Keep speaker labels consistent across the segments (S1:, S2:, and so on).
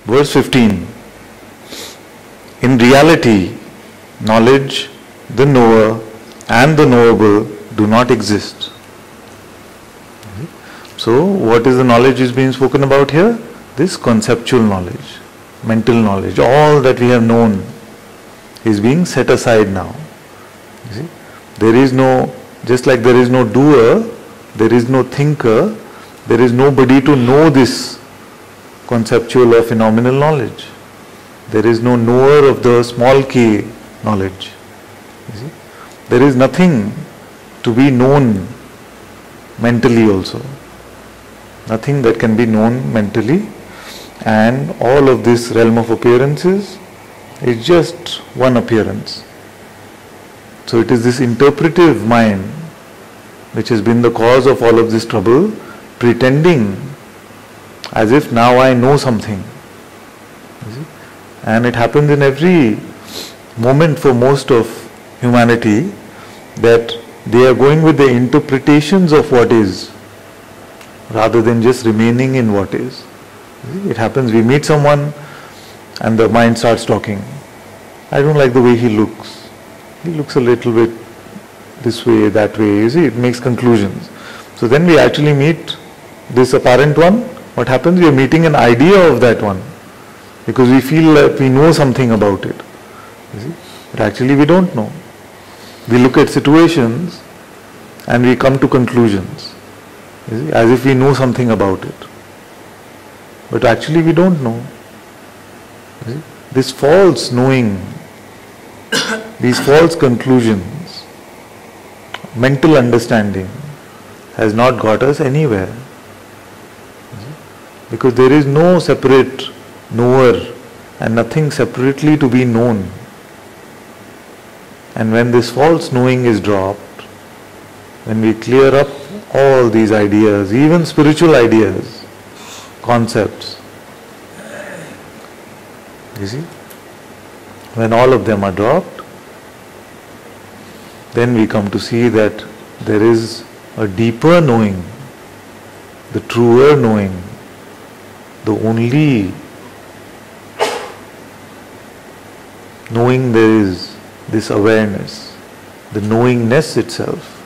S1: Verse 15. In reality, knowledge, the knower, and the knowable do not exist. So, what is the knowledge is being spoken about here? This conceptual knowledge, mental knowledge, all that we have known is being set aside now. You see? There is no, just like there is no doer, there is no thinker, there is nobody to know this conceptual or phenomenal knowledge. There is no knower of the small k knowledge. You see? There is nothing to be known mentally also. Nothing that can be known mentally, and all of this realm of appearances is just one appearance. So it is this interpretive mind which has been the cause of all of this trouble, pretending as if now I know something. You see? And it happens in every moment for most of humanity that they are going with the interpretations of what is, rather than just remaining in what is. It happens, we meet someone and the mind starts talking. I don't like the way he looks. He looks a little bit this way, that way. You see, it makes conclusions. So then we actually meet this apparent one. What happens? We are meeting an idea of that one, because we feel like we know something about it. You see? But actually we don't know. We look at situations and we come to conclusions, you see, as if we know something about it. But actually we don't know. You see? This false knowing, these false conclusions, mental understanding has not got us anywhere. You see? Because there is no separate knower and nothing separately to be known. And when this false knowing is dropped, when we clear up all these ideas, even spiritual ideas, concepts, you see, when all of them are dropped, then we come to see that there is a deeper knowing, the truer knowing, the only knowing there is this awareness, the knowingness itself.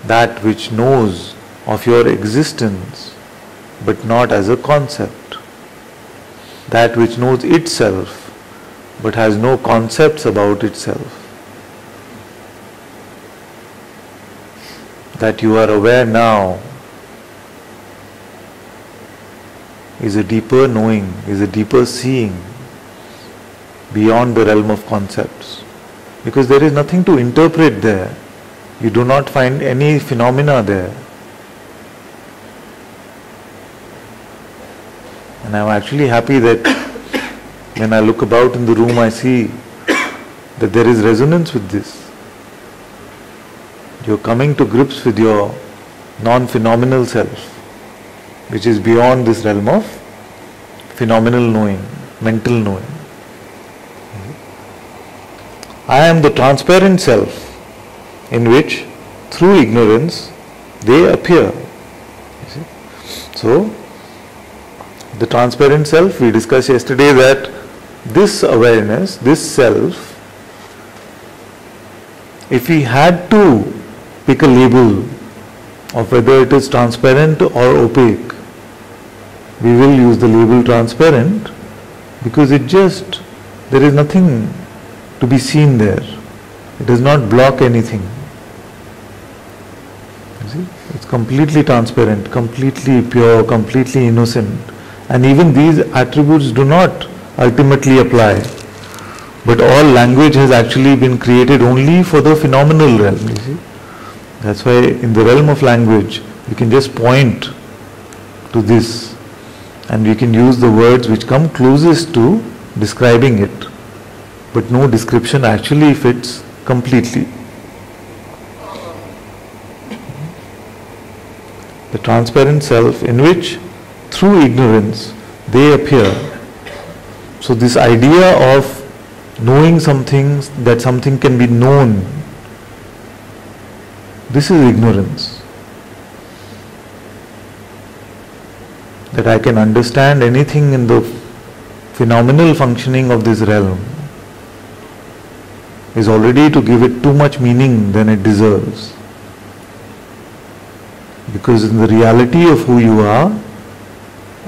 S1: That which knows of your existence, but not as a concept. That which knows itself, but has no concepts about itself. That you are aware now is a deeper knowing, is a deeper seeing beyond the realm of concepts. Because there is nothing to interpret there. You do not find any phenomena there. And I am actually happy that when I look about in the room, I see that there is resonance with this. You are coming to grips with your non-phenomenal self, which is beyond this realm of phenomenal knowing, mental knowing. I am the transparent self in which, through ignorance, they appear. You see? So, the transparent self, we discussed yesterday that this awareness, this self, if we had to pick a label of whether it is transparent or opaque, we will use the label transparent, because there is nothing to be seen there. It does not block anything. You see? It's completely transparent, completely pure, completely innocent. And even these attributes do not ultimately apply. But all language has actually been created only for the phenomenal realm, you see. That's why in the realm of language, we can just point to this and we can use the words which come closest to describing it. But no description actually fits completely. The transparent self in which, through ignorance, they appear. So this idea of knowing something, that something can be known, this is ignorance. that I can understand anything in the phenomenal functioning of this realm is already to give it too much meaning than it deserves. Because in the reality of who you are,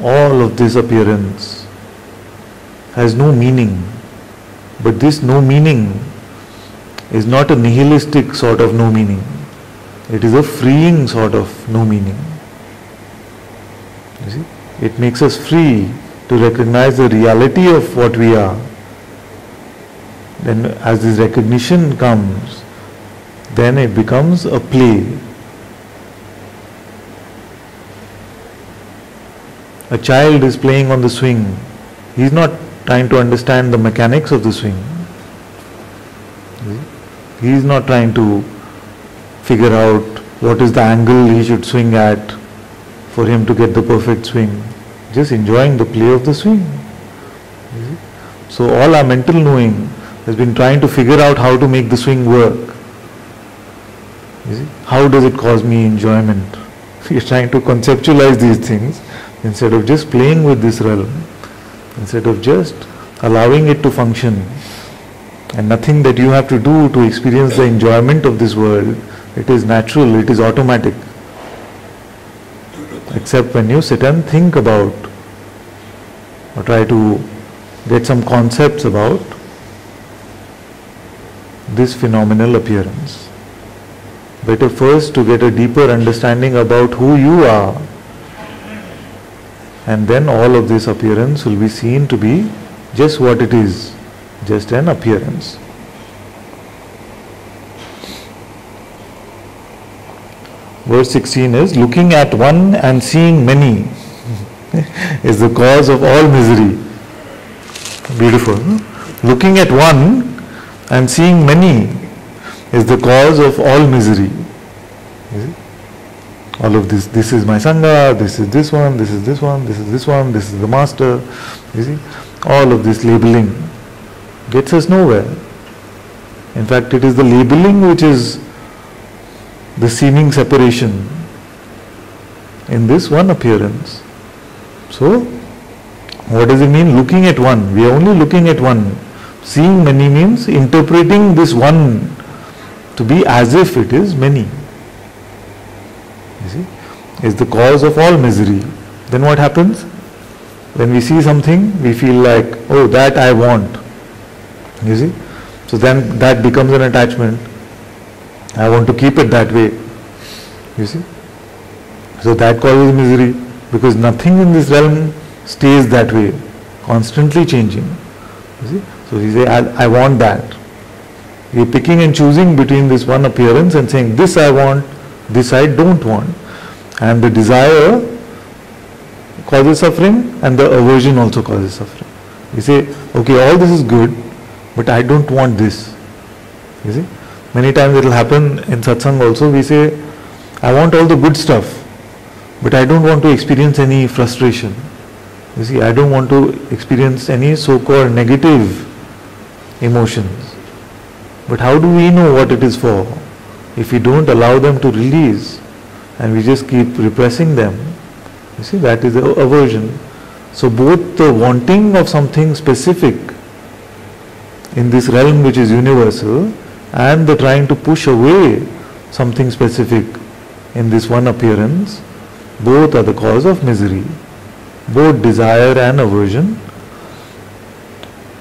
S1: all of this appearance has no meaning. But this no meaning is not a nihilistic sort of no meaning. It is a freeing sort of no meaning. You see? It makes us free to recognize the reality of what we are. Then as this recognition comes, then it becomes a play. A child is playing on the swing. He is not trying to understand the mechanics of the swing. He is not trying to figure out what is the angle he should swing at for him to get the perfect swing. Just enjoying the play of the swing. So all our mental knowing has been trying to figure out how to make the swing work. How does it cause me enjoyment? He is trying to conceptualize these things instead of just playing with this realm, instead of just allowing it to function. And nothing that you have to do to experience the enjoyment of this world. It is natural, it is automatic. Except when you sit and think about or try to get some concepts about this phenomenal appearance. Better first to get a deeper understanding about who you are, and then all of this appearance will be seen to be just what it is, just an appearance. Verse 16 is, looking at one and seeing many is the cause of all misery. Beautiful. Looking at one and seeing many is the cause of all misery. All of this, this is my Sangha, this is this one, this is this one, this is this one, this is the master. You see, all of this labeling gets us nowhere. In fact, it is the labeling which is the seeming separation in this one appearance. So, what does it mean? Looking at one. We are only looking at one. Seeing many means interpreting this one to be as if it is many. You see, is the cause of all misery. Then what happens? When we see something, we feel like, oh, that I want. You see? So then that becomes an attachment. I want to keep it that way. You see? So that causes misery, because nothing in this realm stays that way, constantly changing. You see? So we say, I want that. We are picking and choosing between this one appearance and saying, this I want, this I don't want. And the desire causes suffering, and the aversion also causes suffering. We say, okay, all this is good, but I don't want this. You see? Many times it will happen in Satsang also. We say, I want all the good stuff, but I don't want to experience any frustration. You see, I don't want to experience any so-called negative emotions. But how do we know what it is for if we don't allow them to release and we just keep repressing them? You see, that is the aversion. So both the wanting of something specific in this realm which is universal, and the trying to push away something specific in this one appearance, both are the cause of misery. Both desire and aversion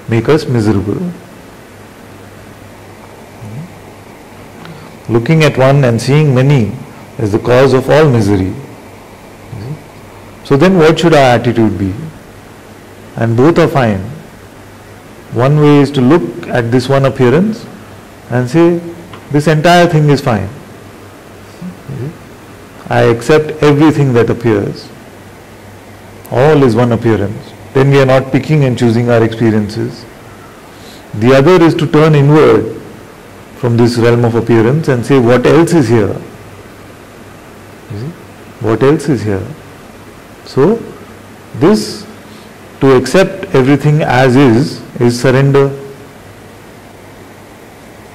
S1: make us miserable. Looking at one and seeing many is the cause of all misery. So then what should our attitude be? And both are fine. One way is to look at this one appearance and say, this entire thing is fine. I accept everything that appears. All is one appearance. Then we are not picking and choosing our experiences. The other is to turn inward from this realm of appearance and say, what else is here? You see? What else is here? So, this, to accept everything as is surrender.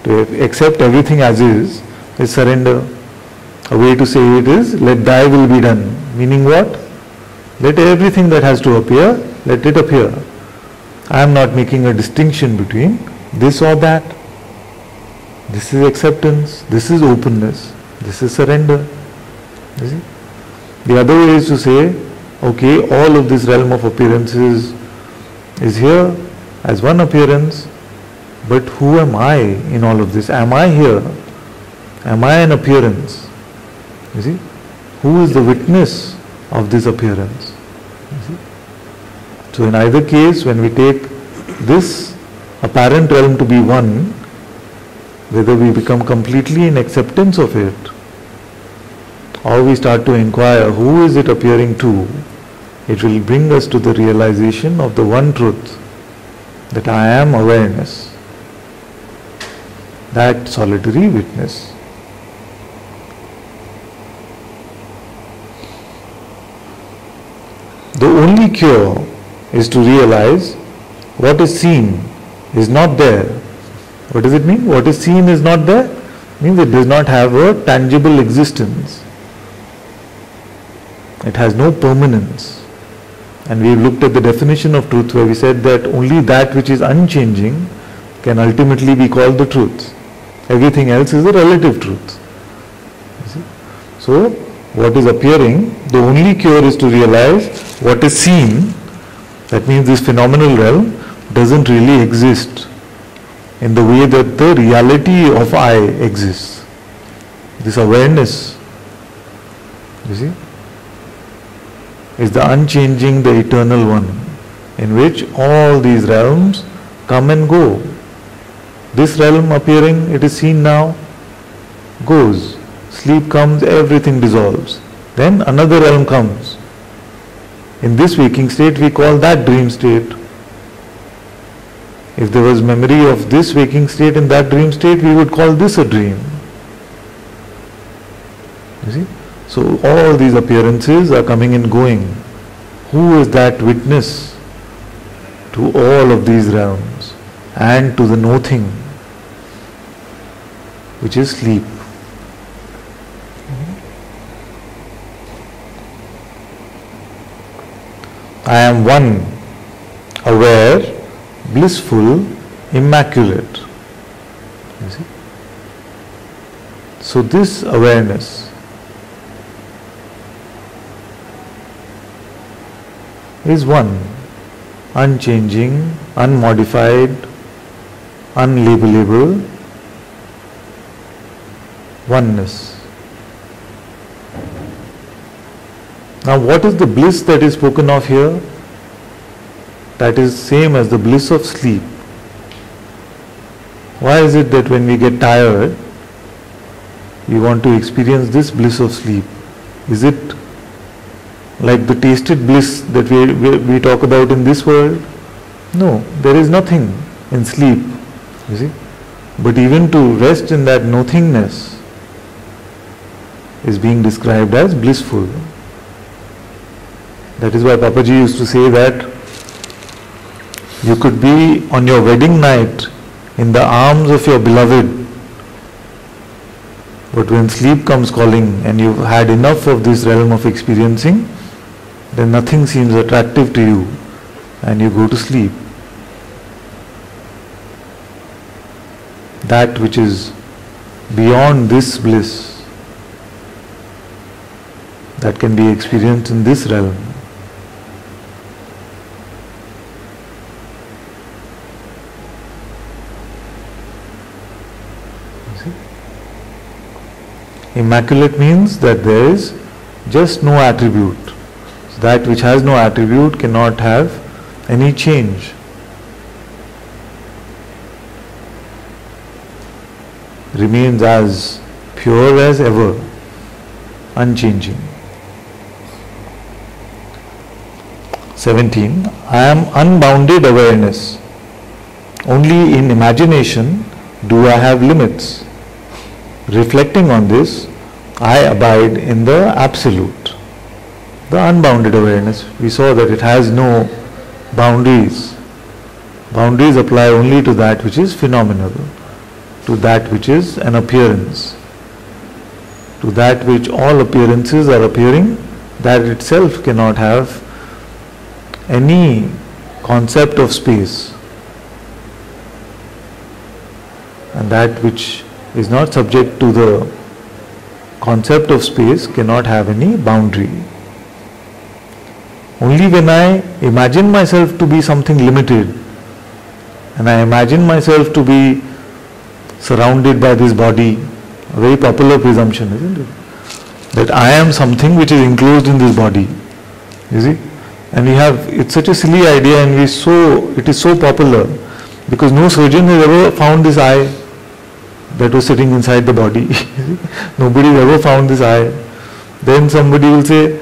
S1: To accept everything as is surrender. A way to say it is, let thy will be done. Meaning what? Let everything that has to appear, let it appear. I am not making a distinction between this or that. This is acceptance, this is openness, this is surrender. You see? The other way is to say, okay, all of this realm of appearances is here as one appearance, but who am I in all of this? Am I here? Am I an appearance? You see? Who is the witness of this appearance? You see? So in either case, when we take this apparent realm to be one, whether we become completely in acceptance of it, or we start to inquire who is it appearing to, it will bring us to the realization of the one truth, that I am awareness, that solitary witness. The only cure is to realize what is seen is not there. What does it mean? What is seen is not there? It means it does not have a tangible existence. It has no permanence. And we looked at the definition of truth where we said that only that which is unchanging can ultimately be called the truth. Everything else is a relative truth. You see? So, what is appearing, the only cure is to realize what is seen. That means this phenomenal realm doesn't really exist in the way that the reality of I exists. This awareness, you see, is the unchanging, the eternal one, in which all these realms come and go. This realm appearing, it is seen now, goes. Sleep comes, everything dissolves. Then another realm comes. In this waking state, we call that dream state. If there was memory of this waking state in that dream state, we would call this a dream. You see? So all these appearances are coming and going. Who is that witness to all of these realms and to the nothing, which is sleep? I am one, aware, blissful, immaculate. You see? So this awareness is one, unchanging, unmodified, unlabelable, oneness. Now what is the bliss that is spoken of here? That is same as the bliss of sleep. Why is it that when we get tired, we want to experience this bliss of sleep? Is it like the tasted bliss that we talk about in this world? No, there is nothing in sleep, you see. But even to rest in that nothingness is being described as blissful. That is why Papaji used to say that you could be on your wedding night in the arms of your beloved, but when sleep comes calling and you've had enough of this realm of experiencing, then nothing seems attractive to you and you go to sleep. That which is beyond this bliss, that can be experienced in this realm. Immaculate means that there is just no attribute. So that which has no attribute cannot have any change. Remains as pure as ever, unchanging. 17. I am unbounded awareness. Only in imagination do I have limits. Reflecting on this, I abide in the absolute, the unbounded awareness. We saw that it has no boundaries. Boundaries apply only to that which is phenomenal, to that which is an appearance, to that which all appearances are appearing, that itself cannot have any concept of space, and that which is not subject to the concept of space cannot have any boundary. Only when I imagine myself to be something limited, and I imagine myself to be surrounded by this body, a very popular presumption, isn't it? That I am something which is enclosed in this body. You see? And it's such a silly idea, and it is so popular because no surgeon has ever found this eye that was sitting inside the body. Nobody has ever found this eye. Then somebody will say,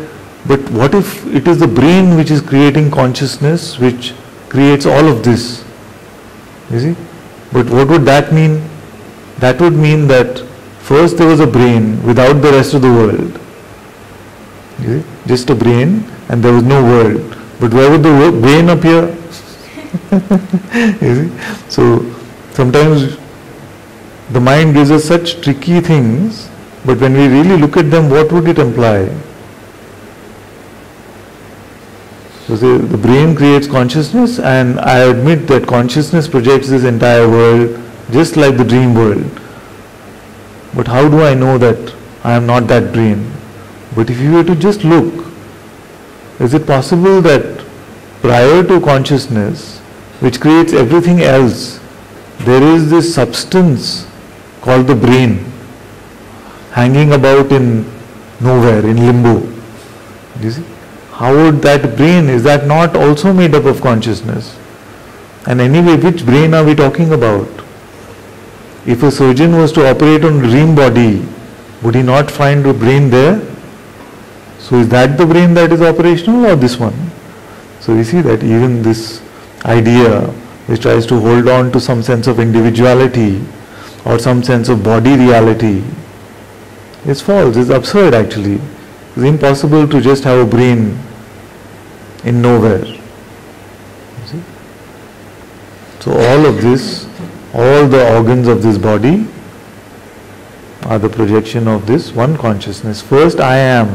S1: but what if it is the brain which is creating consciousness, which creates all of this? You see? But what would that mean? That would mean that first there was a brain without the rest of the world. You see? Just a brain, and there was no world. But where would the brain appear? You see? So sometimes the mind gives us such tricky things, but when we really look at them, what would it imply? So the brain creates consciousness, and I admit that consciousness projects this entire world just like the dream world. But how do I know that I am not that brain? But if you were to just look, is it possible that prior to consciousness, which creates everything else, there is this substance called the brain hanging about in nowhere, in limbo? You see? How would that brain, is that not also made up of consciousness? And anyway, which brain are we talking about? If a surgeon was to operate on a dream body, would he not find a brain there? So is that the brain that is operational, or this one? So we see that even this idea which tries to hold on to some sense of individuality or some sense of body reality is false, is absurd actually. It's impossible to just have a brain in nowhere. You see? So all of this, all the organs of this body are the projection of this one consciousness. First I am.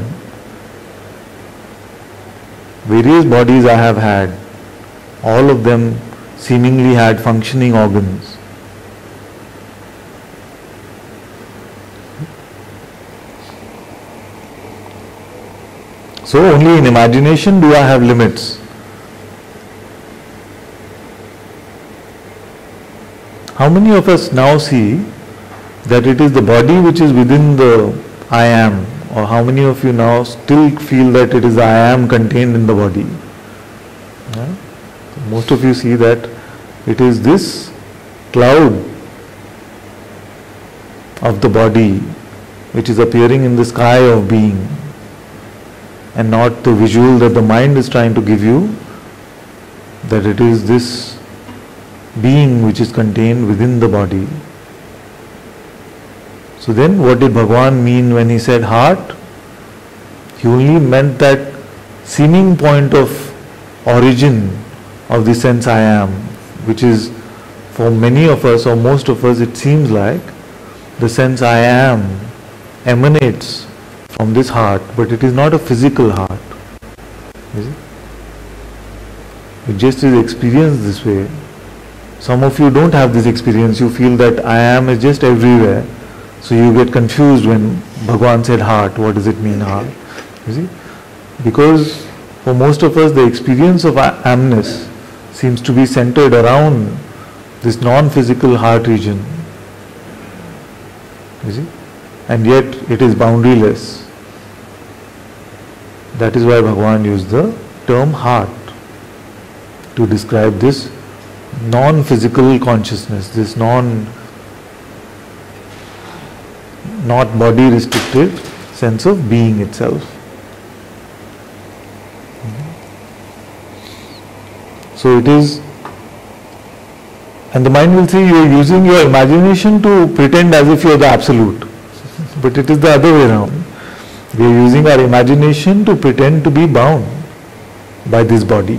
S1: Various bodies I have had, all of them seemingly had functioning organs. So only in imagination do I have limits. How many of us now see that it is the body which is within the I am? Or how many of you now still feel that it is the I am contained in the body? Yeah? Most of you see that it is this cloud of the body which is appearing in the sky of being, and not the visual that the mind is trying to give you, that it is this being which is contained within the body. So then what did Bhagavan mean when he said heart? He only meant that seeming point of origin of the sense I am, which is for many of us or most of us, it seems like the sense I am emanates from this heart, but it is not a physical heart. Is it? It just is experienced this way. Some of you don't have this experience. You feel that I am is just everywhere. So you get confused when Bhagavan said heart. What does it mean heart? You see? Because for most of us the experience of amness seems to be centered around this non-physical heart region. You see? And yet it is boundaryless. That is why Bhagavan used the term heart to describe this non-physical consciousness, this not body restricted sense of being itself. So it is, and the mind will say you are using your imagination to pretend as if you are the absolute. But it is the other way around. We are using our imagination to pretend to be bound by this body.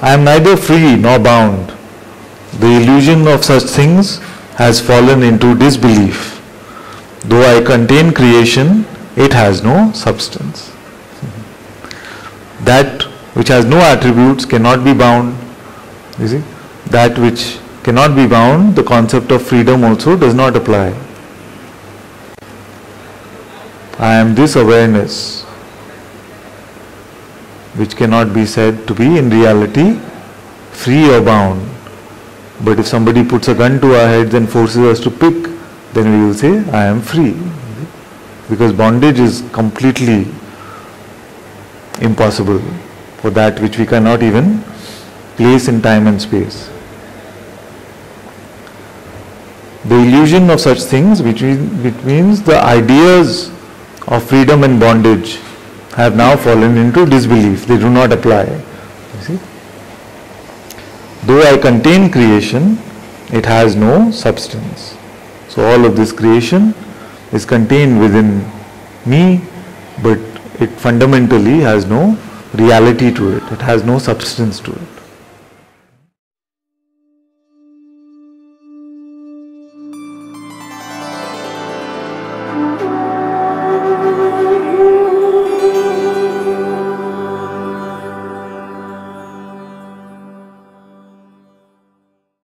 S1: I am neither free nor bound. The illusion of such things has fallen into disbelief. Though I contain creation it has no substance. That which has no attributes cannot be bound. You see, that which cannot be bound, the concept of freedom also does not apply. I am this awareness, which cannot be said to be in reality free or bound. But if somebody puts a gun to our heads and forces us to pick, then we will say, I am free. Because bondage is completely impossible for that which we cannot even place in time and space. The illusion of such things, which means the ideas of freedom and bondage, have now fallen into disbelief. They do not apply. You see? Though I contain creation, it has no substance. So all of this creation is contained within me, but it fundamentally has no reality to it. It has no substance to it.